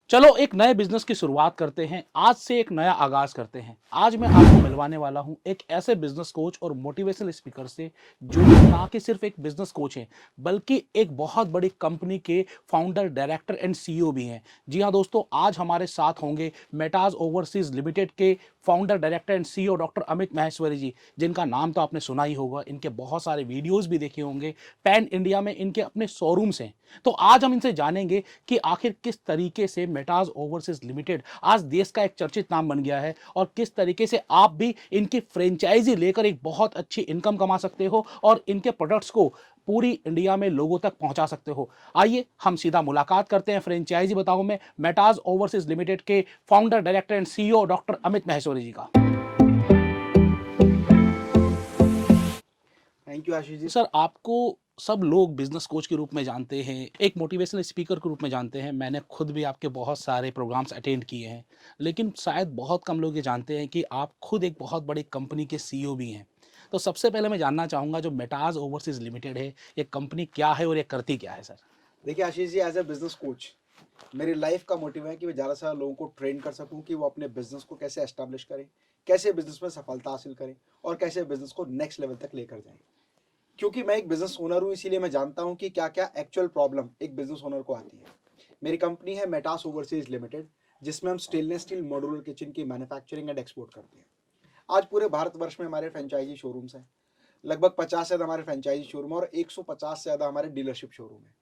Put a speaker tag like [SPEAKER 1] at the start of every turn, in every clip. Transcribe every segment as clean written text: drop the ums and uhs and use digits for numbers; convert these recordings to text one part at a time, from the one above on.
[SPEAKER 1] चलो एक नए बिजनेस की शुरुआत करते हैं। आज से एक नया आगाज करते हैं। आज मैं आपको मिलवाने वाला हूं एक ऐसे बिजनेस कोच और मोटिवेशनल स्पीकर से जो ना कि सिर्फ एक बिजनेस कोच हैं बल्कि एक बहुत बड़ी कंपनी के फाउंडर, डायरेक्टर एंड सीईओ भी हैं। जी हां दोस्तों, आज हमारे साथ होंगे मेटाज ओवरसीज लिमिटेड के founder, director and CEO doctor Amit Maheshwari ji, जिनका नाम तो आपने सुना ही होगा। इनके बहुत सारे वीडियोस भी देखे होंगे। पैन इंडिया में इनके अपने शोरूम्स हैं। तो आज हम इनसे जानेंगे कि आखिर किस तरीके से मेटाज ओवरसीज लिमिटेड आज देश का एक चर्चित नाम बन गया है और किस तरीके से आप भी इनकी फ्रेंचाइजी लेकर एक बहुत अच्छी इनकम कमा सकते हो और इनके प्रोडक्ट्स को पूरी इंडिया में लोगों तक पहुंचा सकते हो। आइए हम सीधा मुलाकात करते हैं फ्रेंचाइजी बताओ में मेटाज ओवरसीज लिमिटेड के founder, director and CEO doctor Amit Maheshwari ji का।
[SPEAKER 2] Thank you Ashish ji.
[SPEAKER 1] Sir, आपको सब लोग बिजनेस कोच के रूप में जानते हैं, एक मोटिवेशनल स्पीकर के रूप में जानते हैं। मैंने खुद भी आपके बहुत सारे प्रोग्राम्स अटेंड किए हैं, लेकिन शायद बहुत कम लोग ये जानते हैं कि आप खुद एक बहुत बड़ी कंपनी के सीईओ भी हैं। तो सबसे पहले मैं जानना चाहूँगा, जो मेटाज ओवरसीज लिमिटेड है, ये कंपनी क्या है और ये करती क्या है सर?
[SPEAKER 2] देखिए Ashish ji, as a business coach मेरी लाइफ का मोटिव है कि मैं ज़्यादा से ज़्यादा लोगों को ट्रेन कर सकूं कि वो अपने बिजनेस को कैसे एस्टैब्लिश करें, कैसे बिजनेस में सफलता हासिल करें और कैसे बिजनेस को नेक्स्ट लेवल तक लेकर जाएं। क्योंकि मैं एक बिजनेस ओनर हूं, इसीलिए मैं जानता हूं कि क्या क्या एक्चुअल प्रॉब्लम एक बिजनेस ओनर को आती है। मेरी कंपनी है मेटास ओवरसीज लिमिटेड, जिसमें हम स्टेनलेस स्टील मॉड्यूलर किचन की मैन्युफैक्चरिंग एंड एक्सपोर्ट करते हैं। आज पूरे भारतवर्ष में हमारे फ्रेंचाइजी शोरूम्स हैं। लगभग 50 से ज़्यादा हमारे फ्रेंचाइजी शोरूम और 150 से ज़्यादा हमारे डीलरशिप शोरूम है।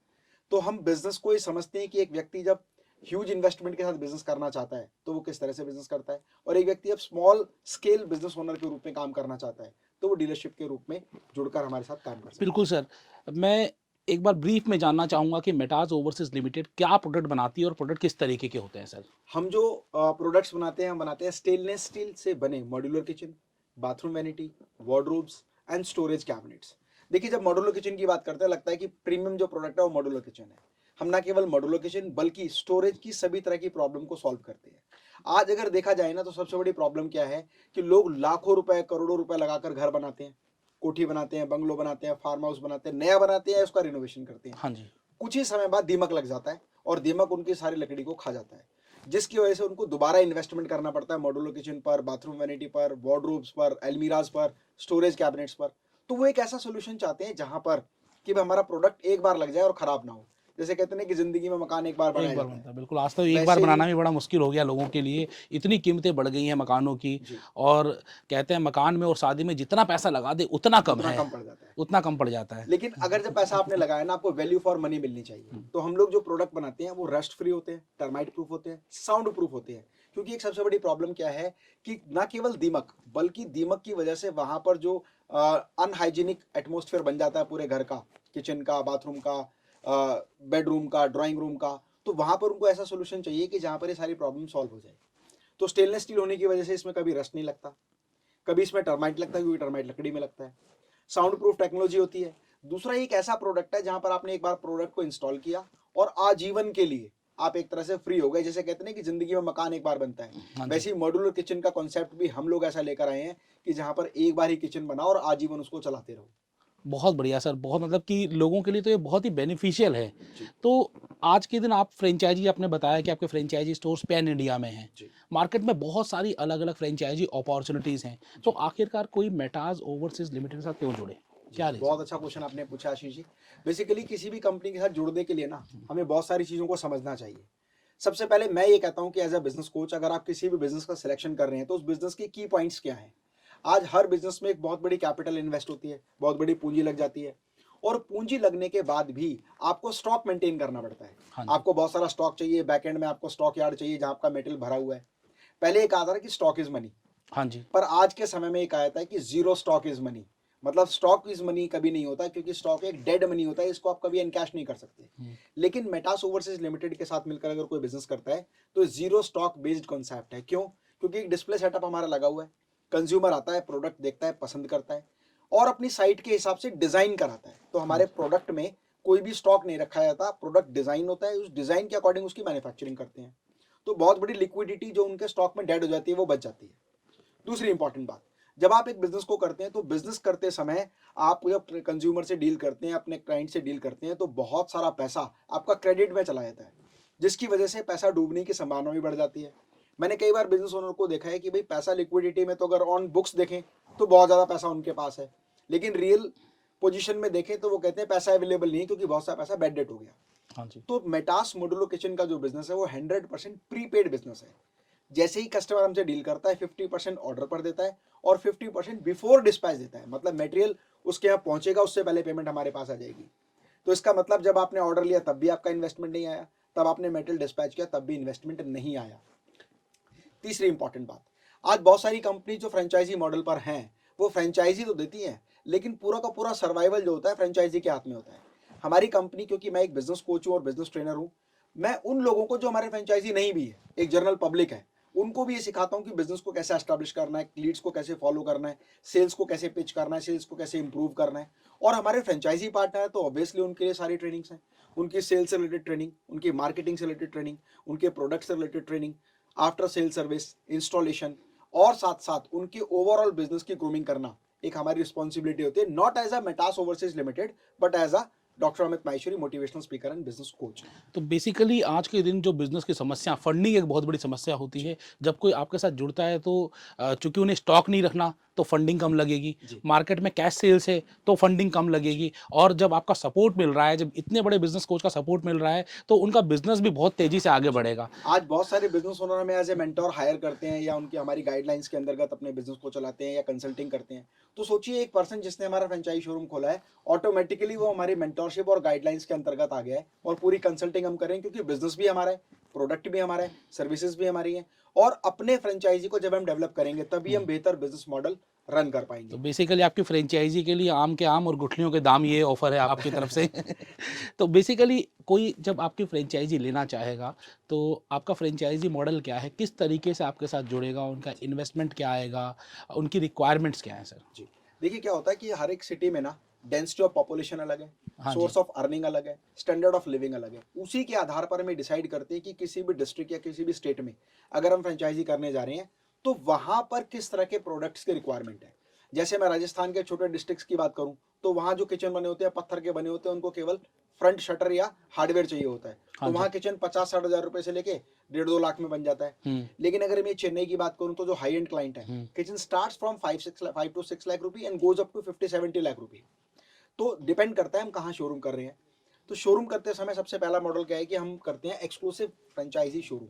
[SPEAKER 2] तो हम बिजनेस को ये समझते हैं कि एक व्यक्ति जब ह्यूज इन्वेस्टमेंट के साथ बिजनेस करना चाहता है तो वो किस तरह से बिजनेस करता है, और एक व्यक्ति जब स्मॉल स्केल बिजनेस ओनर के रूप में काम करना चाहता है तो वो डीलरशिप के रूप में जुड़कर हमारे साथ काम कर सकता
[SPEAKER 1] बिल्कुल
[SPEAKER 2] है।
[SPEAKER 1] सर। मैं एक बार ब्रीफ में जानना चाहूँगा कि मेटाज ओवरसीज लिमिटेड क्या प्रोडक्ट बनाती है और प्रोडक्ट किस तरीके के होते हैं सर?
[SPEAKER 2] हम जो प्रोडक्ट्स बनाते हैं, हम बनाते हैं स्टेनलेस स्टील से बने modular kitchen, bathroom vanity, wardrobes and storage cabinets. देखिए, जब मॉड्यूलर किचन की बात करते हैं लगता है कि प्रीमियम जो प्रोडक्ट है वो मॉड्यूलर किचन है। हम ना केवल मॉड्यूलर किचन बल्कि स्टोरेज की सभी तरह की प्रॉब्लम को सॉल्व करते हैं। आज अगर देखा जाए ना तो सबसे बड़ी प्रॉब्लम क्या है कि लोग लाखों रुपए, करोड़ों रुपए लगाकर घर बनाते हैं, कोठी बनाते हैं, बंगलो बनाते हैं, फार्म हाउस बनाते हैं, नया बनाते हैं, उसका रिनोवेशन करते हैं।
[SPEAKER 1] हाँ जी।
[SPEAKER 2] कुछ ही समय बाद दीमक लग जाता है और दीमक उनकी सारी लकड़ी को खा जाता है, जिसकी वजह से उनको दोबारा इन्वेस्टमेंट करना पड़ता है मॉड्यूलर किचन पर, बाथरूम वैनिटी पर, वार्डरोब्स पर, अलमीराज पर, स्टोरेज कैबिनेट्स पर। तो वो एक ऐसा सोल्यूशन चाहते हैं जहां पर कि हमारा प्रोडक्ट एक बार लग जाए और खराब ना हो। जैसे कहते हैं कि जिंदगी में मकान एक बार
[SPEAKER 1] एक
[SPEAKER 2] बनाया
[SPEAKER 1] बार
[SPEAKER 2] जाता है,
[SPEAKER 1] बनता है, बिल्कुल। आज तो एक बार
[SPEAKER 2] वैसे ही।
[SPEAKER 1] बनाना भी बड़ा मुश्किल हो गया लोगों के लिए। इतनी कीमतें बढ़ गई हैं मकानों की।
[SPEAKER 2] जी।
[SPEAKER 1] और कहते हैं मकान में और शादी में जितना पैसा लगा दे उतना कम
[SPEAKER 2] उतना
[SPEAKER 1] है,
[SPEAKER 2] कम पड़ जाता है।
[SPEAKER 1] उतना कम पड़ जाता है।
[SPEAKER 2] लेकिन अगर जब पैसा आपने लगाया ना, आपको वैल्यू फॉर मनी मिलनी चाहिए। तो हम लोग जो प्रोडक्ट बनाते हैं वो रस्ट फ्री होते हैं, टर्माइट प्रूफ होते हैं, साउंड प्रूफ होते हैं। क्योंकि एक सबसे बड़ी प्रॉब्लम क्या है कि ना केवल दीमक बल्कि दीमक की वजह से वहां पर जो अनहाइजीनिक एटमोस्फेयर बन जाता है पूरे घर का, किचन का, बाथरूम का, बेडरूम का, ड्राइंग रूम का, तो वहां पर उनको ऐसा सोल्यूशन चाहिए कि जहां पर ये सारी प्रॉब्लम सॉल्व हो जाए। तो स्टेनलेस स्टील होने की वजह से इसमें कभी रस्ट नहीं लगता, कभी इसमें टर्माइट लगता है क्योंकि टर्माइट लकड़ी में लगता है। साउंड प्रूफ टेक्नोलॉजी होती है। दूसरा, एक ऐसा प्रोडक्ट है जहां पर आपने एक बार प्रोडक्ट को इंस्टॉल किया और आजीवन के लिए आप एक तरह से फ्री हो गए। जैसे कहते हैं कि जिंदगी में मकान एक बार बनता है,
[SPEAKER 1] हाँ जी।
[SPEAKER 2] वैसे ही मॉड्यूलर किचन का कॉन्सेप्ट भी हम लोग ऐसा लेकर आए हैं कि जहां पर एक बार ही किचन बनाओ और आजीवन उसको चलाते रहो।
[SPEAKER 1] बहुत बढ़िया सर, बहुत मतलब कि लोगों के लिए तो ये बहुत ही बेनिफिशियल है।
[SPEAKER 2] जी।
[SPEAKER 1] तो आज के दिन आप फ्रेंचाइजी, आपने बताया कि आपके फ्रेंचाइजी स्टोर्स पैन इंडिया में हैं।
[SPEAKER 2] जी।
[SPEAKER 1] मार्केट में बहुत सारी अलग-अलग फ्रेंचाइजी अपॉर्च्युनिटीज़ हैं। तो
[SPEAKER 2] जी।
[SPEAKER 1] आखिरकार कोई मेटाज ओवरसीज लिमिटेड के साथ क्यों जुड़े?
[SPEAKER 2] जी,
[SPEAKER 1] क्या रीज़न?
[SPEAKER 2] बहुत अच्छा क्वेश्चन आपने पूछा आशीष जी। बेसिकली किसी भी कंपनी के साथ जुड़ने के लिए ना हमें बहुत सारी चीज़ों को समझना चाहिए। सबसे पहले मैं ये कहता हूँ कि एज अ बिजनेस कोच अगर आप किसी भी बिजनेस का सिलेक्शन कर रहे हैं तो उस बिजनेस के की पॉइंट्स क्या हैं। आज हर बिजनेस में एक बहुत बड़ी कैपिटल इन्वेस्ट होती है, बहुत बड़ी पूंजी लग जाती है, और पूंजी लगने के बाद भी आपको स्टॉक मेंटेन करना पड़ता है।
[SPEAKER 1] हाँ जी।
[SPEAKER 2] आपको बहुत सारा स्टॉक चाहिए, बैकएंड में आपको स्टॉक यार्ड चाहिए जहां आपका मेटेरियल भरा हुआ है। पहले एक आता था कि स्टॉक इज मनी,
[SPEAKER 1] हाँ जी।
[SPEAKER 2] पर आज के समय में एक आया था कि जीरो स्टॉक इज मनी। मतलब स्टॉक इज मनी कभी नहीं होता, क्योंकि स्टॉक एक डेड मनी होता है, इसको आप कभी एनकैश नहीं कर सकते। लेकिन मेटास ओवरसीज लिमिटेड के साथ मिलकर अगर कोई बिजनेस करता है तो जीरो स्टॉक बेस्ड कॉन्सेप्ट है। क्यों? क्योंकि एक डिस्प्ले सेटअप हमारा लगा हुआ है, कंज्यूमर आता है, प्रोडक्ट देखता है, पसंद करता है और अपनी साइट के हिसाब से डिजाइन कराता है। तो
[SPEAKER 1] हाँ
[SPEAKER 2] हमारे
[SPEAKER 1] जी।
[SPEAKER 2] प्रोडक्ट में कोई भी स्टॉक नहीं रखा जाता, प्रोडक्ट डिजाइन होता है, उस डिजाइन के अकॉर्डिंग उसकी मैन्युफैक्चरिंग करते हैं। तो बहुत बड़ी लिक्विडिटी जो उनके स्टॉक में डेड हो जाती है वो बच जाती है। दूसरी इंपॉर्टेंट बात, जब आप एक बिजनेस को करते हैं तो बिजनेस करते समय आप जब कंज्यूमर से डील करते हैं, अपने क्लाइंट से डील करते हैं, तो बहुत सारा पैसा आपका क्रेडिट में चला जाता है। जिसकी वजह से पैसा डूबने की संभावना भी बढ़ जाती है। मैंने कई बार बिजनेस ओनर को देखा है कि भाई पैसा लिक्विडिटी में तो अगर ऑन बुक्स देखें तो बहुत ज़्यादा पैसा उनके पास है, लेकिन रियल पोजीशन में देखें तो वो कहते हैं पैसा अवेलेबल नहीं है क्योंकि बहुत सारा पैसा बैड डेट हो गया।
[SPEAKER 1] हाँ जी।
[SPEAKER 2] तो मेटास मॉड्यूलो किचन का जो बिजनेस है वो 100% प्रीपेड बिजनेस है। जैसे ही कस्टमर हमसे डील करता है 50% ऑर्डर पर देता है और 50% बिफोर डिस्पैच देता है, मतलब मटेरियल उसके यहाँ पहुंचेगा उससे पहले पेमेंट हमारे पास आ जाएगी। तो इसका मतलब जब आपने ऑर्डर लिया तब भी आपका इन्वेस्टमेंट नहीं आया, तब आपने मटेरियल डिस्पैच किया तब भी इन्वेस्टमेंट नहीं आया। तीसरी इंपॉर्टेंट बात, आज बहुत सारी कंपनी जो फ्रेंचाइजी मॉडल पर हैं वो फ्रेंचाइजी तो देती हैं लेकिन पूरा का पूरा सर्वाइवल जो होता है फ्रेंचाइजी के हाथ में होता है। हमारी कंपनी, क्योंकि मैं एक बिजनेस कोच हूँ और बिजनेस ट्रेनर हूँ, मैं उन लोगों को जो हमारे फ्रेंचाइजी नहीं भी है, एक जनरल पब्लिक है, उनको भी ये सिखाता हूँ कि बिजनेस को कैसे एस्टैब्लिश करना है, लीड्स को कैसे फॉलो करना है, सेल्स को कैसे पिच करना है, सेल्स को कैसे इंप्रूव करना है। और हमारे फ्रेंचाइजी पार्टनर है तो ऑब्वियसली उनके लिए सारी ट्रेनिंग्स हैं, उनकी सेल्स से रिलेटेड ट्रेनिंग, उनकी मार्केटिंग से रिलेटेड ट्रेनिंग, उनके प्रोडक्ट से related training, after sale service, installation, और साथ साथ उनके ओवरऑल बिजनेस की ग्रूमिंग करना एक हमारी रिस्पॉन्सिबिलिटी होती है, not as a Metas Overseas Limited but as a doctor Amit Maheshwari motivational speaker and business coach.
[SPEAKER 1] तो बेसिकली आज के दिन जो बिज़नेस की समस्या, फंडिंग एक बहुत बड़ी समस्या होती है। जब कोई आपके साथ जुड़ता है तो चूँकि उन्हें स्टॉक नहीं रखना तो फंडिंग कम लगेगी,
[SPEAKER 2] जी।
[SPEAKER 1] मार्केट में कैश सेल्स है तो फंडिंग कम लगेगी, और जब आपका सपोर्ट मिल रहा है, जब इतने बड़े बिज़नेस कोच का सपोर्ट मिल रहा है तो उनका बिज़नेस भी बहुत तेज़ी से आगे बढ़ेगा।
[SPEAKER 2] आज बहुत सारे बिजनेस ओनर हमें एज ए मेंटोर हायर करते हैं या उनकी हमारी गाइडलाइंस के अंतर्गत अपने बिजनेस को चलाते हैं या कंसल्टिंग करते हैं। तो सोचिए एक पर्सन जिसने हमारा फ्रेंचाइज शोरूम खोला है, ऑटोमेटिकली वो हमारी मेंटोरशिप और गाइडलाइंस के अंतर्गत आ गया है और पूरी कंसल्टिंग हम करें क्योंकि बिजनेस भी हमारा है, प्रोडक्ट भी हमारा है, सर्विसेज भी हमारी है। और अपने फ्रेंचाइजी को जब हम डेवलप करेंगे तभी हम बेहतर बिजनेस मॉडल रन कर
[SPEAKER 1] तो
[SPEAKER 2] पाएंगे।
[SPEAKER 1] बेसिकली आपकी फ्रेंचाइजी के लिए आम के आम और गुठलियों के दाम, ये ऑफर है आपकी तरफ से। तो बेसिकली कोई जब आपकी फ्रेंचाइजी लेना चाहेगा तो आपका फ्रेंचाइजी मॉडल क्या है, किस तरीके से आपके साथ जुड़ेगा, उनका इन्वेस्टमेंट क्या आएगा, उनकी रिक्वायरमेंट्स क्या है सर?
[SPEAKER 2] जी, देखिए क्या होता है कि हर एक सिटी में ना डेंसिटी ऑफ पॉपुलेशन अलग है,
[SPEAKER 1] हाँ जी।
[SPEAKER 2] सोर्स ऑफ अर्निंग अलग है, स्टैंडर्ड ऑफ लिविंग अलग है। उसी के आधार पर हमें डिसाइड करते हैं कि किसी भी डिस्ट्रिक्ट या किसी भी स्टेट में अगर हम फ्रेंचाइजी करने जा रहे हैं तो वहां पर किस तरह के प्रोडक्ट्स की रिक्वायरमेंट है। जैसे मैं राजस्थान के छोटे डिस्ट्रिक्ट्स की बात करूं तो वहां जो किचन बने होते हैं पत्थर के बने होते हैं, उनको केवल फ्रंट शटर या हार्डवेयर चाहिए होता है।
[SPEAKER 1] हाँ
[SPEAKER 2] तो
[SPEAKER 1] जी।
[SPEAKER 2] वहां किचन 50-60 हज़ार रुपए से लेके 1.5-2 लाख में बन जाता है।
[SPEAKER 1] हम्म।
[SPEAKER 2] लेकिन अगर मैं चेन्नई की बात करूं तो जो हाई एंड क्लाइंट है,
[SPEAKER 1] hmm.
[SPEAKER 2] Kitchen starts from 5 to 6 lakh rupee and goes up to 50-70 lakh rupee. तो डिपेंड करता है हम कहाँ शोरूम कर रहे हैं। तो शोरूम करते समय सबसे पहला मॉडल क्या है कि हम करते हैं एक्सक्लूसिव फ्रेंचाइजी शोरूम,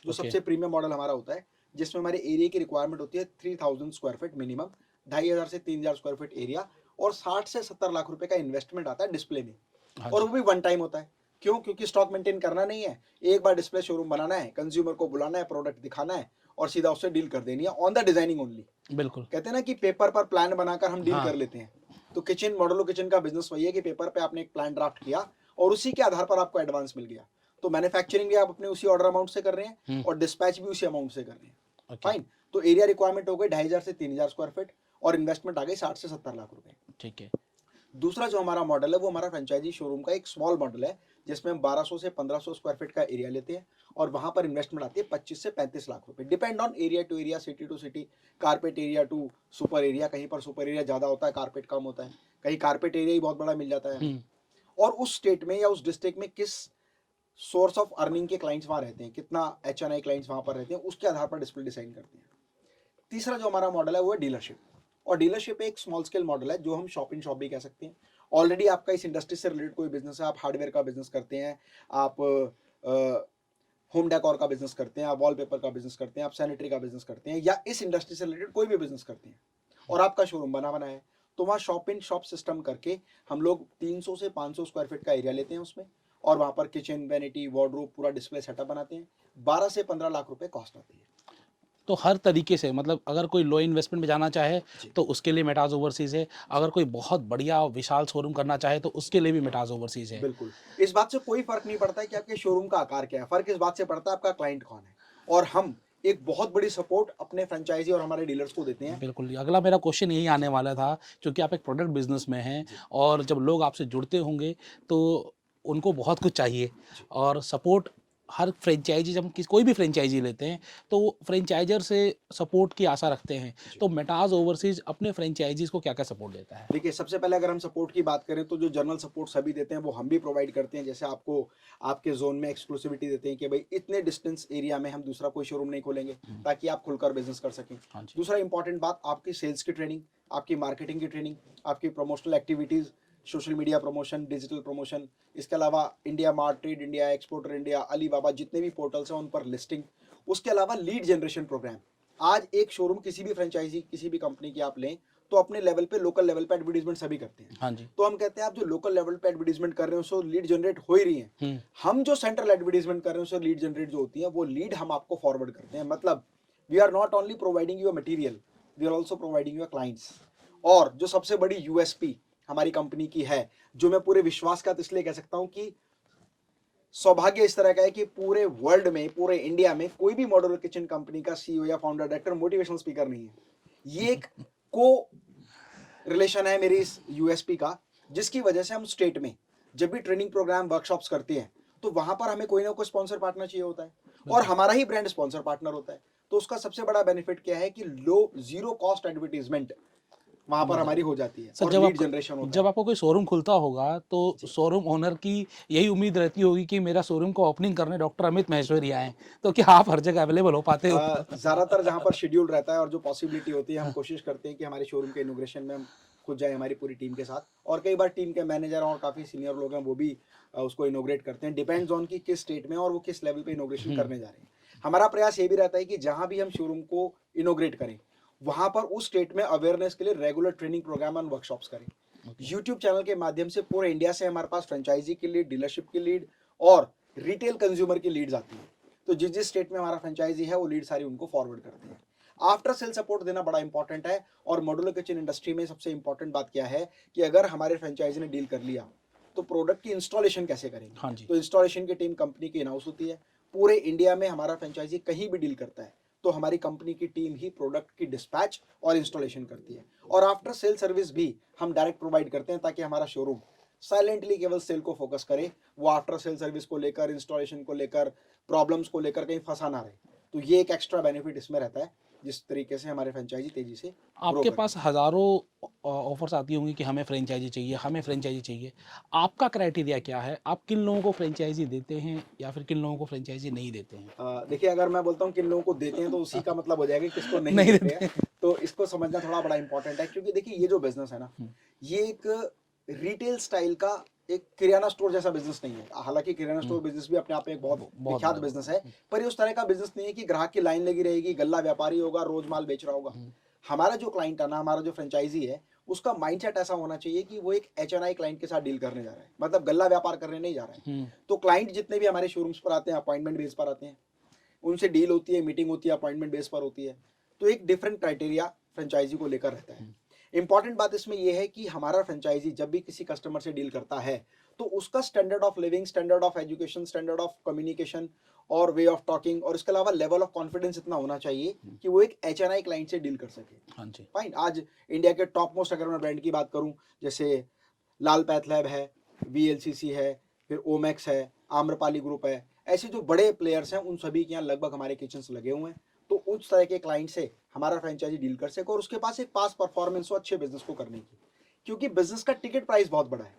[SPEAKER 2] जो
[SPEAKER 1] ओके।
[SPEAKER 2] सबसे प्रीमियम मॉडल हमारा होता है, जिसमें हमारे एरिया की रिक्वायरमेंट होती है 3000 स्क्वायर फीट मिनिमम, 2500 से 3000 स्क्वायर फीट एरिया, और 60 से 70 लाख रुपए का इन्वेस्टमेंट आता है डिस्प्ले में।
[SPEAKER 1] हाँ
[SPEAKER 2] और
[SPEAKER 1] जी।
[SPEAKER 2] वो भी वन टाइम होता है। क्यों? क्योंकि स्टॉक मेंटेन करना नहीं है, एक बार डिस्प्ले शोरूम बनाना है, कंज्यूमर को बुलाना है, प्रोडक्ट दिखाना है और सीधा उससे डील कर देनी है ऑन द डिजाइनिंग ओनली।
[SPEAKER 1] बिल्कुल।
[SPEAKER 2] कहते हैं ना कि पेपर पर प्लान बनाकर हम डील
[SPEAKER 1] हाँ।
[SPEAKER 2] कर लेते हैं। तो किचन मॉडलो किचन का बिजनेस वही है कि पेपर पे आपने एक प्लान ड्राफ्ट किया और उसी के आधार पर आपको एडवांस मिल गया। तो मैन्युफैक्चरिंग भी आप अपने उसी ऑर्डर अमाउंट से कर रहे हैं और डिस्पैच भी उसी अमाउंट से कर रहे हैं।
[SPEAKER 1] ओके।
[SPEAKER 2] फाइन। तो एरिया रिक्वायरमेंट हो गई 2500 से 3000 स्क्वायर फीट और इन्वेस्टमेंट आ गई 60 से 70 लाख रुपए।
[SPEAKER 1] ठीक है।
[SPEAKER 2] दूसरा जो हमारा मॉडल है वो हमारा फ्रेंचाइजी शोरूम का एक स्मॉल मॉडल है, जिसमें हम 1200 से 1500 स्क्वायर फीट का एरिया लेते हैं और वहां पर इन्वेस्टमेंट आती है 25 से 35 लाख रुपए, depend on area to area, city to city, carpet area to super area. कहीं पर सुपर एरिया ज्यादा होता है, कारपेट कम होता है, कहीं कारपेट एरिया ही बहुत बड़ा मिल जाता है हमें। और उस स्टेट में या उस डिस्ट्रिक्ट में किस सोर्स ऑफ अर्निंग के क्लाइंट्स वहां रहते हैं, कितना HNI क्लाइंट्स वहां पर रहते हैं, उसके आधार पर डिस्प्ले डिजाइन करते हैं। तीसरा जो हमारा मॉडल है वो है डीलरशिप। और डीलरशिप एक स्मॉल स्केल मॉडल है जो हम शॉप इन शॉप भी कह सकते हैं। ऑलरेडी आपका इस इंडस्ट्री से रिलेटेड कोई बिजनेस है, आप हार्डवेयर का बिजनेस करते हैं, आप होम डेकोर का बिजनेस करते हैं, आप वॉलपेपर का बिजनेस करते हैं, आप सैनिटरी का बिजनेस करते हैं, या इस इंडस्ट्री से रिलेटेड कोई भी बिजनेस करते हैं और आपका शोरूम बना बना है, तो वहाँ शॉप इन शॉप सिस्टम करके हम लोग 300 से 500 स्क्वायर फीट का एरिया लेते हैं उसमें, और वहाँ पर किचन, वैनिटी, वार्डरोब, पूरा डिस्प्ले सेटअप बनाते हैं। 12 से 15 लाख रुपए कॉस्ट आती है।
[SPEAKER 1] तो हर तरीके से, मतलब अगर कोई लो इन्वेस्टमेंट में जाना चाहे
[SPEAKER 2] जी,
[SPEAKER 1] तो उसके लिए मेटाज ओवरसीज़ है, अगर कोई बहुत बढ़िया विशाल शोरूम करना चाहे तो उसके लिए भी मेटाज ओवरसीज़ है।
[SPEAKER 2] बिल्कुल। इस बात से कोई फ़र्क नहीं पड़ता है कि आपके शोरूम का आकार क्या है, फ़र्क इस बात से पड़ता है आपका क्लाइंट कौन है। और हम एक बहुत बड़ी सपोर्ट अपने फ्रेंचाइज़ी और हमारे डीलर्स को देते हैं।
[SPEAKER 1] बिल्कुल, अगला मेरा क्वेश्चन यही आने वाला था, क्योंकि आप एक प्रोडक्ट बिज़नेस में हैं
[SPEAKER 2] जी,
[SPEAKER 1] और जब लोग आपसे जुड़ते होंगे तो उनको बहुत कुछ चाहिए
[SPEAKER 2] जी,
[SPEAKER 1] और सपोर्ट हर फ्रेंचाइजी जब हम कोई भी फ्रेंचाइजी लेते हैं तो फ्रेंचाइजर से सपोर्ट की आशा रखते हैं, तो मेटाज ओवरसीज अपने फ्रेंचाइजीज को क्या क्या सपोर्ट देता है?
[SPEAKER 2] देखिए, सबसे पहले अगर हम सपोर्ट की बात करें तो जो जनरल सपोर्ट सभी देते हैं वो हम भी प्रोवाइड करते हैं। जैसे आपको आपके ज़ोन में एक्सक्लूसिविटी देते हैं कि भाई इतने डिस्टेंस एरिया में हम दूसरा कोई शोरूम नहीं खोलेंगे, ताकि आप खुलकर बिज़नेस कर सकें।
[SPEAKER 1] हाँ जी।
[SPEAKER 2] दूसरा इम्पोर्टेंट बात, आपकी सेल्स की ट्रेनिंग, आपकी मार्केटिंग की ट्रेनिंग, आपकी promotional activities, social media promotion, digital promotion, इसके अलावा India mart, trade India, exporter India, Alibaba, जितने भी पोर्टल्स हैं उन पर लिस्टिंग। उसके अलावा लीड जनरेशन प्रोग्राम। आज एक शोरूम किसी भी फ्रेंचाइजी किसी भी कंपनी की आप लें तो अपने लेवल पे, लोकल लेवल पे एडवर्टीजमेंट सभी करते हैं।
[SPEAKER 1] हाँ जी।
[SPEAKER 2] तो हम कहते हैं आप जो लोकल लेवल पे एडवर्टीजमेंट कर रहे हो उससे लीड जनरेट हो ही रही है। हम जो सेंट्रल एडवर्टीजमेंट कर रहे हैं उससे लीड जनरेट जो होती है वो लीड हम आपको फॉरवर्ड करते हैं। मतलब we are not only providing you material, we are also providing you clients. और जो सबसे बड़ी यूएसपी हमारी कंपनी की है, जो मैं पूरे विश्वास का इसलिए कह सकता हूँ कि सौभाग्य इस तरह का है कि पूरे वर्ल्ड में, पूरे इंडिया में कोई भी मॉड्यूलर किचन कंपनी का सीईओ या फाउंडर डायरेक्टर मोटिवेशनल स्पीकर नहीं है। ये एक को रिलेशन है मेरी इस यूएसपी का, जिसकी वजह से हम स्टेट में जब भी ट्रेनिंग प्रोग्राम वर्कशॉप्स करते हैं तो वहां पर हमें कोई ना कोई स्पॉन्सर पार्टनर चाहिए होता है, और हमारा ही ब्रांड स्पॉन्सर पार्टनर होता है। तो उसका सबसे बड़ा बेनिफिट क्या है कि लो जीरो कॉस्ट एडवर्टीजमेंट वहां पर हमारी हो जाती है
[SPEAKER 1] सर
[SPEAKER 2] और
[SPEAKER 1] जब
[SPEAKER 2] लीड
[SPEAKER 1] आपका
[SPEAKER 2] जनरेशन होता
[SPEAKER 1] जब आपको कोई शोरूम खुलता होगा तो शोरूम ओनर की यही उम्मीद रहती होगी कि मेरा शोरूम को ओपनिंग करने डॉक्टर अमित महेश्वरी आए, तो क्या आप हर जगह अवेलेबल हो पाते हो?
[SPEAKER 2] ज्यादातर जहां पर शेड्यूल रहता है और जो पॉसिबिलिटी होती है हम कोशिश करते हैं कि हमारे शोरूम के इनोग्रेशन में हम खुद जाए हमारी पूरी टीम के साथ, और कई बार टीम के मैनेजर और काफी सीनियर लोग हैं वो भी उसको इनोग्रेट करते हैं। डिपेंड्स ऑन कि किस स्टेट में और वो किस लेवल पे इनोग्रेशन करने जा रहे हैं। हमारा प्रयास ये भी रहता है कि जहां भी हम शोरूम को इनोग्रेट करें वहां पर उस स्टेट में अवेयरनेस के लिए regular training program and workshops करें। यूट्यूब चैनल के माध्यम से पूरे इंडिया से हमारे पास फ्रेंचाइजी की लीड, डीलरशिप की लीड और रिटेल कंज्यूमर की लीड्स आती है। तो जिस जिस स्टेट में हमारा फ्रेंचाइजी है वो लीड सारी उनको फॉरवर्ड करते हैं। आफ्टर सेल सपोर्ट देना बड़ा इंपॉर्टेंट है। और मॉड्यूलर किचन इंडस्ट्री में सबसे इंपॉर्टेंट बात क्या है कि अगर हमारे फ्रेंचाइजी ने डील कर लिया तो प्रोडक्ट की इंस्टॉलेशन कैसे करेंगे।
[SPEAKER 1] हाँ जी।
[SPEAKER 2] तो इंस्टॉलेशन की टीम कंपनी की इन हाउस होती है। पूरे इंडिया में हमारा फ्रेंचाइजी कहीं भी डील करता है तो हमारी कंपनी की टीम ही प्रोडक्ट की डिस्पैच और इंस्टॉलेशन करती है। और आफ्टर सेल सर्विस भी हम डायरेक्ट प्रोवाइड करते हैं ताकि हमारा शोरूम साइलेंटली केवल सेल को फोकस करे, वो आफ्टर सेल सर्विस को लेकर, इंस्टॉलेशन को लेकर, प्रॉब्लम्स को लेकर कहीं फंसा ना रहे। तो ये एक एक्स्ट्रा बेनिफिट इसमें रहता है जिस तरीके से हमारे फ्रेंचाइजी तेजी से ग्रो
[SPEAKER 1] आपके
[SPEAKER 2] करते
[SPEAKER 1] पास
[SPEAKER 2] हैं।
[SPEAKER 1] हज़ारों ऑफ़र्स आती होंगी कि हमें फ्रेंचाइज़ी चाहिए, हमें फ्रेंचाइज़ी चाहिए। आपका क्राइटेरिया क्या है? आप किन लोगों को फ्रेंचाइज़ी देते हैं या फिर किन लोगों को फ्रेंचाइज़ी नहीं देते हैं?
[SPEAKER 2] देखिए, अगर मैं बोलता हूँ किन लोगों को देते हैं तो उसी का मतलब हो जाएगा किसको नहीं
[SPEAKER 1] नहीं
[SPEAKER 2] देते हैं।
[SPEAKER 1] देते हैं।
[SPEAKER 2] तो इसको समझना थोड़ा बड़ा इंपॉर्टेंट है, क्योंकि देखिए ये जो बिजनेस है ना, ये एक रिटेल स्टाइल का एक किराना स्टोर जैसा बिजनेस नहीं है। हालांकि किराना स्टोर बिजनेस भी अपने आप में एक बहुत
[SPEAKER 1] बहुत
[SPEAKER 2] विख्यात
[SPEAKER 1] बड़ा
[SPEAKER 2] बिजनेस है, पर ये उस तरह का बिजनेस नहीं है कि ग्राहक की लाइन लगी रहेगी, गल्ला व्यापारी होगा, रोज माल बेच रहा होगा। हमारा जो क्लाइंट है ना, हमारा जो फ्रेंचाइजी है, उसका माइंडसेट ऐसा होना चाहिए कि वो एक एचएनआई क्लाइंट के साथ डील करने जा रहा है, मतलब गल्ला व्यापार करने नहीं जा रहा है। तो क्लाइंट जितने भी हमारे शोरूम्स पर आते हैं अपॉइंटमेंट बेस पर आते हैं, उनसे डील होती है, मीटिंग होती है, अपॉइंटमेंट बेस पर होती है। तो एक डिफरेंट क्राइटेरिया फ्रेंचाइजी को लेकर रहता है। इंपॉर्टेंट बात इसमें यह है कि हमारा फ्रेंचाइजी जब भी किसी कस्टमर से डील करता है तो उसका standard of living, standard of education, standard of communication और वे ऑफ टॉकिंग, और इसके अलावा लेवल ऑफ कॉन्फिडेंस इतना होना चाहिए कि वो एक एचएनआई क्लाइंट से डील कर सके।
[SPEAKER 1] हाँ जी।
[SPEAKER 2] फाइन। आज इंडिया के टॉप मोस्ट अगर मैं ब्रांड की बात करूं, जैसे लाल पैथ लैब है, वीएलसीसी है, फिर ओमैक्स है, आम्रपाली ग्रुप है, ऐसे जो बड़े प्लेयर्स हैं उन सभी के यहाँ लगभग हमारे किचन्स लगे हुए हैं। तो उस तरह के क्लाइंट से हमारा फ्रेंचाइजी डील कर सके और उसके पास एक पास परफॉर्मेंस हो अच्छे बिजनेस को करने की, क्योंकि बिजनेस का टिकट प्राइस बहुत बड़ा है।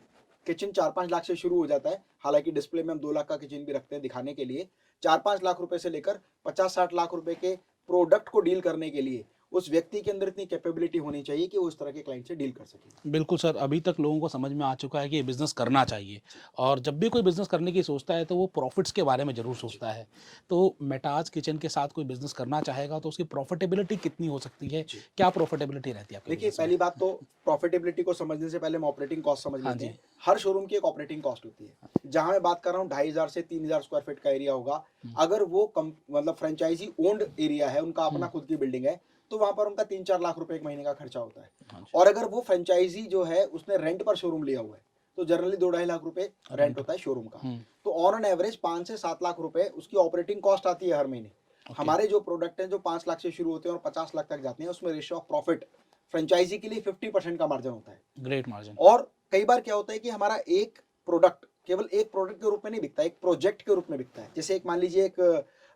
[SPEAKER 2] किचन 4-5 लाख से शुरू हो जाता है, हालांकि डिस्प्ले में हम 2 लाख का किचन भी रखते हैं दिखाने के लिए। 4-5 लाख रुपए से लेकर 50-60 लाख रुपए के प्रोडक्ट को डील करने के लिए उस व्यक्ति के अंदर इतनी कैपेबिलिटी होनी चाहिए कि वो इस तरह के क्लाइंट से डील कर सके।
[SPEAKER 1] बिल्कुल सर, अभी तक लोगों को समझ में आ चुका है कि ये बिज़नेस करना चाहिए, और जब भी कोई बिज़नेस करने की सोचता है तो वो प्रॉफ़िट्स के बारे में ज़रूर सोचता है। तो मेटाज किचन के साथ कोई बिज़नेस करना चाहेगा तो उसकी प्रॉफ़िटेबिलिटी कितनी हो सकती है? क्या प्रॉफ़िटेबिलिटी रहती है आपके
[SPEAKER 2] देखिए,
[SPEAKER 1] बिज़नेस में?
[SPEAKER 2] पहली बात तो प्रॉफिटेबिलिटी को समझने से पहले हम ऑपरेटिंग कॉस्ट समझ
[SPEAKER 1] हाँ
[SPEAKER 2] लेते
[SPEAKER 1] जी।
[SPEAKER 2] हैं। हर शोरूम की एक ऑपरेटिंग कॉस्ट होती है। जहां मैं बात कर रहा हूँ 2,500 से 3,000 स्क्वायर फीट का एरिया होगा, अगर वो मतलब फ्रेंचाइजी ओन्ड एरिया है, उनका अपना खुद की बिल्डिंग है, तो वहां पर उनका 3-4 लाख रुपए एक महीने का खर्चा होता है।
[SPEAKER 1] हाँ जी।
[SPEAKER 2] और अगर वो फ्रेंचाइजी जो है उसने रेंट पर शोरूम लिया हुआ है तो जनरली 2-2.5 लाख रुपए रेंट होता है शोरूम का। तो ऑन एन एवरेज 5 से 7 लाख रुपए उसकी ऑपरेटिंग कॉस्ट आती है हर महीने। हमारे जो प्रोडक्ट हैं जो 5 लाख से शुरू होते हैं और 50 लाख तक जाते हैं, उसमें रेशियो ऑफ प्रॉफिट फ्रेंचाइजी के लिए 50% का मार्जिन होता है।
[SPEAKER 1] Great margin.
[SPEAKER 2] और कई बार क्या होता है कि हमारा एक प्रोडक्ट केवल एक प्रोडक्ट के रूप में नहीं बिकता, एक प्रोजेक्ट के रूप में बिकता है। जैसे एक मान लीजिए एक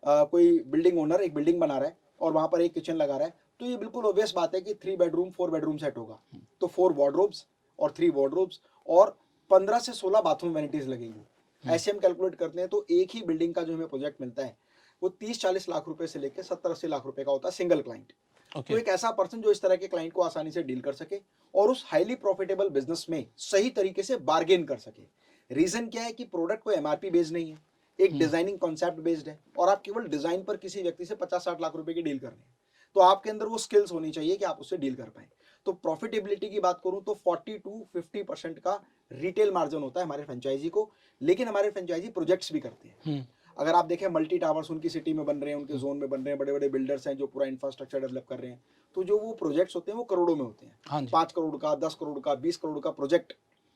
[SPEAKER 2] कोई बिल्डिंग ओनर एक बिल्डिंग बना रहा है और वहां पर एक किचन लगा रहा है, तो ये बिल्कुल ऑब्वियस बात है कि 3 बेडरूम 4 बेडरूम सेट होगा, तो 4 वार्डरोब्स और 3 वार्डरोब्स और 15 से 16 बाथरूम वैनिटीज लगेंगी। ऐसे हम कैलकुलेट करते हैं तो एक ही बिल्डिंग का जो हमें प्रोजेक्ट मिलता है वो 30-40 लाख रुपए से लेकर 70-80 लाख रुपए का होता है सिंगल क्लाइंट। तो
[SPEAKER 1] ओके।
[SPEAKER 2] एक ऐसा पर्सन जो इस तरह के क्लाइंट को आसानी से डील कर सके और उस हाईली प्रॉफिटेबल बिजनेस में सही तरीके से बार्गेन कर सके। रीजन क्या है कि प्रोडक्ट को एमआरपी बेस्ड नहीं है, एक डिजाइनिंग कॉन्सेप्ट बेस्ड है और आप केवल डिजाइन पर किसी व्यक्ति से 50-60 लाख रुपए की डील कर रहे हैं, तो आपके अंदर वो स्किल्स होनी चाहिए कि आप उससे डील कर पाए। तो प्रॉफिटेबिलिटी की बात करूं तो 40 to 50% का रिटेल मार्जिन होता है हमारे फ्रेंचाइजी को, लेकिन हमारे फ्रेंचाइजी प्रोजेक्ट्स भी करते हैं। अगर आप देखें मल्टी टावर्स उनकी सिटी में बन रहे हैं, उनके जोन में बन रहे हैं, बड़े बड़े बिल्डर्स हैं जो पूरा इंफ्रास्ट्रक्चर डेवलप कर रहे हैं, तो जो वो प्रोजेक्ट्स होते हैं वो करोड़ों में होते हैं।
[SPEAKER 1] हाँ जी।
[SPEAKER 2] 5 करोड़ का, 10 करोड़ का, 20 करोड़ का प्रोजेक्ट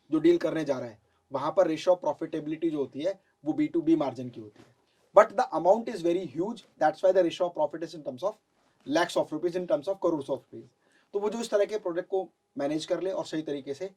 [SPEAKER 2] जो डील करने जा रहा है, वहां पर रेशियो ऑफ प्रॉफिटेबिलिटी जो होती है वो B2B मार्जिन की होती है, but the amount is very huge, that's why the ratio of profit is in terms of lakhs of rupees, in terms of crore of rupees. तो वो जो इस तरह के प्रोडक्ट को मैनेज कर ले और सही तरीके से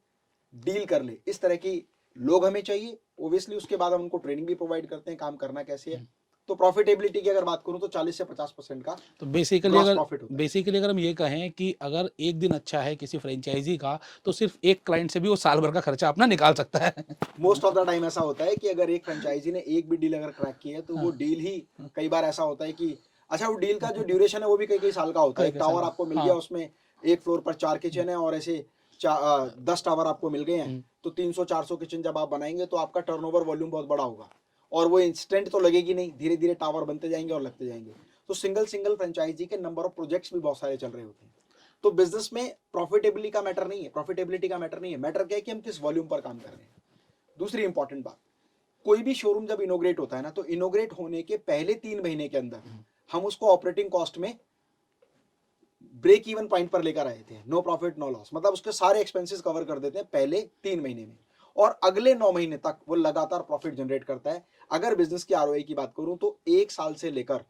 [SPEAKER 2] डील कर ले, इस तरह की लोग हमें चाहिए। ओब्वियसली उसके बाद हम उनको ट्रेनिंग भी प्रोवाइड करते हैं काम करना कैसे है। तो प्रॉफिटेबिलिटी की अगर बात करूं तो 40 से 50% का
[SPEAKER 1] तो बेसिकली
[SPEAKER 2] ग्रॉस
[SPEAKER 1] अगर
[SPEAKER 2] प्रॉफिट होता है।
[SPEAKER 1] बेसिकली अगर हम ये कहें कि अगर एक दिन अच्छा है किसी फ्रेंचाइजी का, तो सिर्फ एक क्लाइंट से भी वो साल भर का खर्चा अपना निकाल सकता है।
[SPEAKER 2] मोस्ट ऑफ द टाइम ऐसा होता है कि अगर एक फ्रेंचाइजी ने एक भी डील अगर क्रैक की है तो वो डील ही कई बार ऐसा होता है कि अच्छा वो डील का जो ड्यूरेशन है वो भी कई कई साल का होता है। एक टावर आपको मिल गया, उसमें एक फ्लोर पर 4 किचन है और ऐसे 10 टावर आपको मिल गए हैं, तो 300-400 किचन जब आप बनाएंगे तो आपका टर्नओवर वॉल्यूम बहुत बड़ा होगा और वो इंस्टेंट तो लगेगी नहीं, धीरे धीरे टावर बनते जाएंगे और लगते जाएंगे। तो सिंगल सिंगल फ्रेंचाइजी के नंबर ऑफ प्रोजेक्ट्स भी बहुत सारे चल रहे होते हैं। तो बिजनेस में प्रॉफिटेबिलिटी का मैटर नहीं है, मैटर क्या है कि हम किस वॉल्यूम पर काम कर रहे हैं। दूसरी इंपॉर्टेंट बात, कोई भी शोरूम जब इनोग्रेट होता है ना, तो इनोग्रेट होने के पहले 3 महीने के अंदर हम उसको ऑपरेटिंग कॉस्ट में ब्रेक इवन पॉइंट पर लेकर आए थे, नो प्रॉफिट नो लॉस, मतलब उसके सारे एक्सपेंसेस कवर कर देते हैं पहले 3 महीने में और अगले 9 महीने तक वो लगातार प्रॉफिट जनरेट करता है। अगर बिजनेस की आरओआई की बात करूं तो 1 साल से लेकर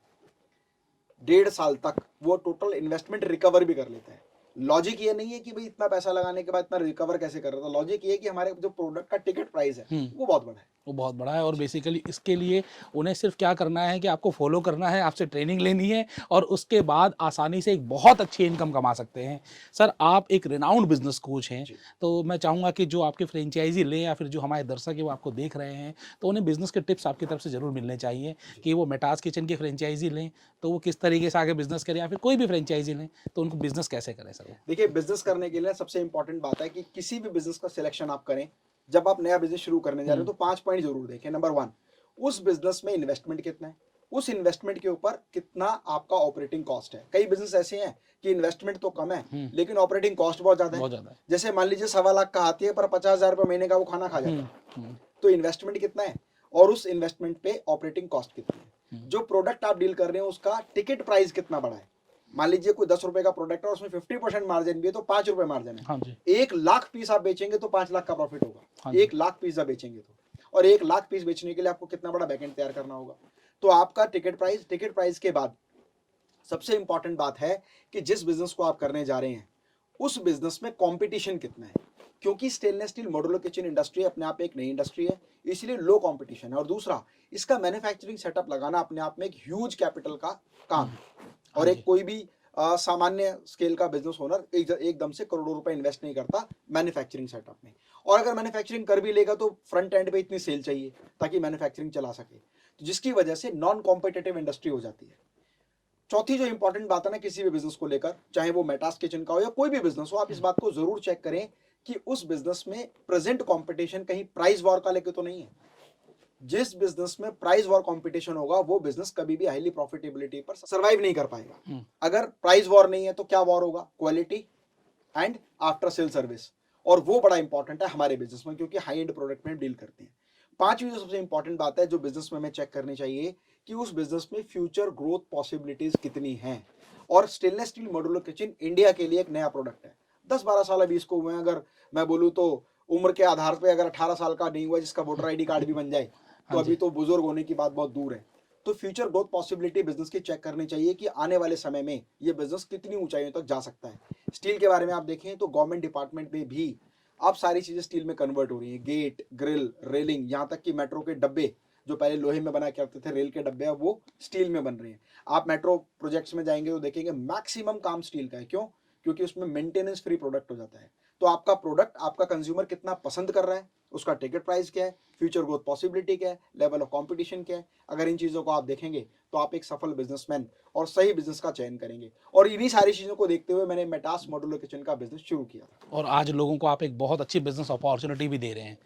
[SPEAKER 2] 1.5 साल तक वो टोटल इन्वेस्टमेंट रिकवर भी कर लेता है। लॉजिक ये नहीं है कि भाई इतना पैसा लगाने के बाद इतना रिकवर कैसे कर रहा था, लॉजिक ये है कि हमारे जो प्रोडक्ट का टिकट प्राइस है वो बहुत बड़ा है।
[SPEAKER 1] वो बहुत बड़ा है और बेसिकली इसके लिए उन्हें सिर्फ क्या करना है कि आपको फॉलो करना है, आपसे ट्रेनिंग लेनी है और उसके बाद आसानी से एक बहुत अच्छी इनकम कमा सकते हैं। सर, आप एक रिनाउंड बिजनेस कोच हैं, तो मैं चाहूँगा कि जो आपके फ्रेंचाइजी लें या फिर जो हमारे दर्शक है वो आपको देख रहे हैं, तो उन्हें बिजनेस के टिप्स आपकी तरफ से ज़रूर मिलने चाहिए कि वो मेटाज किचन की फ्रेंचाइजी लें तो वो किस तरीके से आगे बिजनेस करें, या फिर कोई भी फ्रेंचाइजी लें तो उनको बिजनेस कैसे करें सर वो?
[SPEAKER 2] देखिए, बिजनेस करने के लिए सबसे इंपॉर्टेंट बात है कि किसी भी बिजनेस का सिलेक्शन आप करें, जब आप नया बिजनेस शुरू करने जा रहे हो तो 5 पॉइंट जरूर देखें। नंबर 1, उस बिजनेस में इन्वेस्टमेंट कितना है, उस इन्वेस्टमेंट के ऊपर कितना आपका ऑपरेटिंग कॉस्ट है। कई बिजनेस ऐसे हैं कि इन्वेस्टमेंट तो कम है लेकिन ऑपरेटिंग कॉस्ट बहुत ज्यादा है। जैसे मान लीजिए 1.25 लाख का आती है पर 50,000 रुपये महीने का वो खाना खा जाता है। तो इन्वेस्टमेंट कितना है और उस इन्वेस्टमेंट पे ऑपरेटिंग कॉस्ट कितनी है। जो प्रोडक्ट आप डील कर रहे हो उसका टिकट प्राइस कितना बड़ा है। मान लीजिए कोई 10 रुपए का प्रोडक्ट है और उसमें 50% मार्जिन भी है तो 5 रुपए मार्जिन है।
[SPEAKER 1] हाँ जी।
[SPEAKER 2] 1 लाख पीस आप बेचेंगे तो 5 लाख का प्रॉफिट होगा।
[SPEAKER 1] हाँ जी।
[SPEAKER 2] 1 लाख पीस आप बेचेंगे तो, और 1 लाख पीस बेचने के लिए आपको कितना बड़ा बैकएंड तैयार करना होगा। तो आपका टिकट प्राइस के बाद सबसे इंपॉर्टेंट बात है कि जिस बिजनेस को आप करने जा रहे हैं उस बिजनेस में कंपटीशन कितना है, क्योंकि stainless steel modular kitchen industry अपने आप एक नई इंडस्ट्री है, इसलिए लो कंपटीशन है। और दूसरा, इसका मैन्युफैक्चरिंग सेटअप लगाना अपने आप में एक ह्यूज कैपिटल का काम है और एक कोई भी सामान्य स्केल का बिजनेस ओनर एकदम से करोड़ों रुपए इन्वेस्ट नहीं करता मैन्युफैक्चरिंग सेटअप में। और अगर मैन्युफैक्चरिंग कर भी लेगा तो फ्रंट एंड पे इतनी सेल चाहिए ताकि मैन्युफैक्चरिंग चला सके, तो जिसकी वजह से नॉन कॉम्पिटिटिव इंडस्ट्री हो जाती है। चौथी जो इंपॉर्टेंट बात है ना किसी भी बिजनेस को लेकर, चाहे वो मेटास किचन का हो या कोई भी बिजनेस हो, आप इस बात को जरूर चेक करें कि उस बिजनेस में प्रेजेंट कंपटीशन कहीं प्राइस वॉर का लेके तो नहीं है। जिस बिजनेस में प्राइस वॉर कंपटीशन होगा वो बिजनेस कभी भी हाईली प्रॉफिटेबिलिटी पर सर्वाइव नहीं कर पाएगा। अगर प्राइस वॉर नहीं है तो क्या वॉर होगा, quality and after sale service, और वो बड़ा इंपॉर्टेंट है हमारे बिजनेस में क्योंकि हाई एंड प्रोडक्ट में डील करते हैं। पांचवी जो सबसे इंपॉर्टेंट बात है जो बिजनेस में हमें चेक करनी चाहिए कि उस बिजनेस में फ्यूचर ग्रोथ पॉसिबिलिटीज कितनी हैं। और stainless steel modular kitchen India के लिए एक नया प्रोडक्ट है, 10-12 साल अभी इसको हुए हैं। अगर मैं बोलूँ तो उम्र के आधार पे अगर 18 साल का नहीं हुआ जिसका वोटर आईडी कार्ड भी बन जाए तो अभी तो बुजुर्ग होने की बात बहुत दूर है। तो फ्यूचर ग्रोथ पॉसिबिलिटी बिजनेस की चेक करनी चाहिए कि आने वाले समय में ये बिजनेस कितनी ऊंचाइयों तक जा सकता है। स्टील के बारे में आप देखें तो गवर्नमेंट डिपार्टमेंट में भी अब सारी चीज़ें स्टील में कन्वर्ट हो रही हैं, गेट, ग्रिल, रेलिंग, यहाँ तक कि मेट्रो के डब्बे जो पहले लोहे में बना करते थे, रेल के डब्बे, अब वो स्टील में बन रहे हैं। आप मेट्रो प्रोजेक्ट्स में जाएंगे तो देखेंगे मैक्सिमम काम स्टील का है। क्यों? क्योंकि उसमें मेंटेनेंस फ्री प्रोडक्ट हो जाता है। तो आपका प्रोडक्ट आपका कंज्यूमर कितना पसंद कर रहा है, उसका टिकट प्राइस क्या है, फ्यूचर ग्रोथ पॉसिबिलिटी क्या है, लेवल ऑफ कंपटीशन क्या है, अगर इन चीज़ों को आप देखेंगे तो आप एक सफल बिजनेसमैन और सही बिजनेस का चयन करेंगे। और इन्हीं सारी चीज़ों को देखते हुए मैंने मेटास मॉड्यूलर किचन का बिजनेस शुरू किया था।
[SPEAKER 1] और आज लोगों को आप एक बहुत अच्छी बिजनेस अपॉर्चुनिटी भी दे रहे हैं।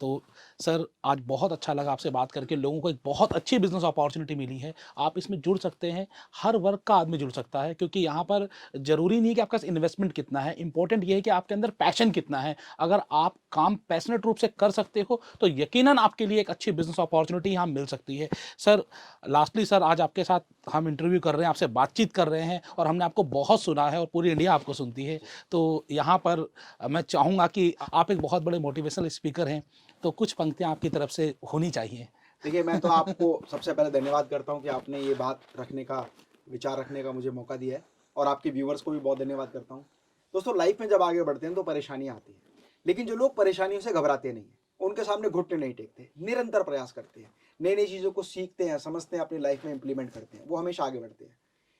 [SPEAKER 1] तो सर आज बहुत अच्छा लगा आपसे बात करके, लोगों को एक बहुत अच्छी बिजनेस अपॉर्चुनिटी मिली है। आप इसमें जुड़ सकते हैं, हर वर्ग का आदमी जुड़ सकता है, क्योंकि यहाँ पर ज़रूरी नहीं कि आपका इन्वेस्टमेंट कितना है, इंपॉर्टेंट ये है कि आपके अंदर पैशन कितना है। अगर आप काम पैशनेट रूप से कर सकते हो तो यकीनन आपके लिए एक अच्छी बिजनेस अपॉर्चुनिटी यहाँ मिल सकती है। सर लास्टली सर, आज आपके साथ हम इंटरव्यू कर रहे हैं, आपसे बातचीत कर रहे हैं और हमने आपको बहुत सुना है और पूरी इंडिया आपको सुनती है। तो यहाँ पर मैं चाहूँगा कि आप एक बहुत बड़े मोटिवेशनल स्पीकर हैं, तो कुछ पंक्तियाँ आपकी तरफ से होनी चाहिए।
[SPEAKER 2] देखिए, मैं तो आपको सबसे पहले धन्यवाद करता हूँ कि आपने ये बात रखने का, विचार रखने का मुझे मौका दिया है, और आपके व्यूवर्स को भी बहुत धन्यवाद करता हूँ। दोस्तों, लाइफ में जब आगे बढ़ते हैं तो परेशानियाँ आती हैं, लेकिन जो लोग परेशानियों से घबराते नहीं हैं, उनके सामने घुटने नहीं टेकते, निरंतर प्रयास करते हैं, नई नई चीज़ों को सीखते हैं, समझते हैं, अपनी लाइफ में इंप्लीमेंट करते हैं, वो हमेशा आगे बढ़ते हैं।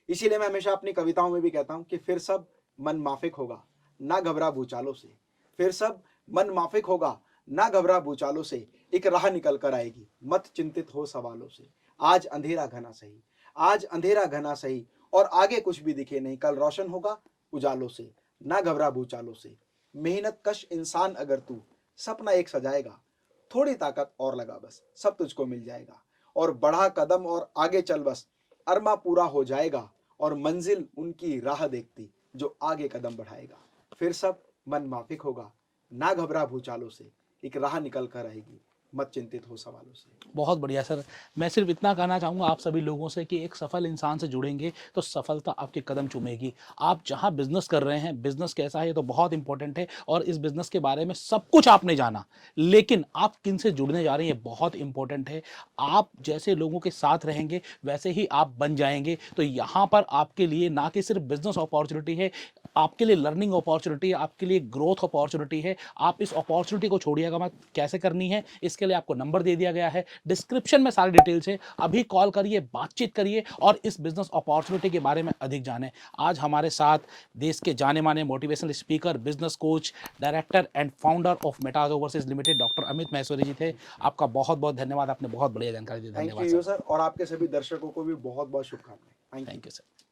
[SPEAKER 2] इसीलिए मैं हमेशा अपनी कविताओं में भी कहता हूँ कि फिर सब मन माफिक होगा, ना घबरा भूचालों से। फिर सब मन माफिक होगा, ना घबरा भूचालों से, एक राह निकल कर आएगी, मत चिंतित हो सवालों से। आज अंधेरा घना सही, आज अंधेरा घना सही, और आगे कुछ भी दिखे नहीं, कल रोशन होगा उजालों से। ना घबरा भूचालों से, मेहनत कश इंसान अगर तू, सपना एक सजाएगा, थोड़ी ताकत और लगा बस, सब तुझको मिल जाएगा। और बढ़ा कदम और आगे चल बस, अरमा पूरा हो जाएगा, और मंजिल उनकी राह देखती जो आगे कदम बढ़ाएगा। फिर सब मन माफिक होगा, ना घबरा भूचालों से, एक राह निकल कर आएगी, मत चिंतित हो सवालों से।
[SPEAKER 1] बहुत बढ़िया सर। मैं सिर्फ इतना कहना चाहूँगा आप सभी लोगों से कि एक सफल इंसान से जुड़ेंगे तो सफलता आपके कदम चूमेगी। आप जहाँ बिज़नेस कर रहे हैं, बिज़नेस कैसा है ये तो बहुत इंपॉर्टेंट है, और इस बिज़नेस के बारे में सब कुछ आपने जाना, लेकिन आप किन से जुड़ने जा रहे हैं ये बहुत इंपॉर्टेंट है। आप जैसे लोगों के साथ रहेंगे वैसे ही आप बन जाएंगे। तो यहाँ पर आपके लिए ना कि सिर्फ बिज़नेस अपॉर्चुनिटी है, आपके लिए लर्निंग अपॉर्चुनिटी है, आपके लिए ग्रोथ अपॉर्चुनिटी है। आप इस अपॉर्चुनिटी को छोड़िएगा मत। कैसे करनी है इसके लिए आपको नंबर दे दिया गया है, डिस्क्रिप्शन में सारी डिटेल्स है। अभी कॉल करिए, बातचीत करिए और इस बिजनेस अपॉर्चुनिटी के बारे में अधिक जानें। आज हमारे साथ देश के जाने माने motivational speaker, business coach, director and founder of Metaz Overseas Limited doctor Amit Maheshwari ji थे। आपका बहुत बहुत धन्यवाद, आपने बहुत बढ़िया जानकारी दी।
[SPEAKER 2] थैंक
[SPEAKER 1] धन्यवाद
[SPEAKER 2] यू
[SPEAKER 1] सर।
[SPEAKER 2] सर, और आपके सभी दर्शकों को भी बहुत बहुत शुभकामनाएं। Thank you.
[SPEAKER 1] Thank you sir.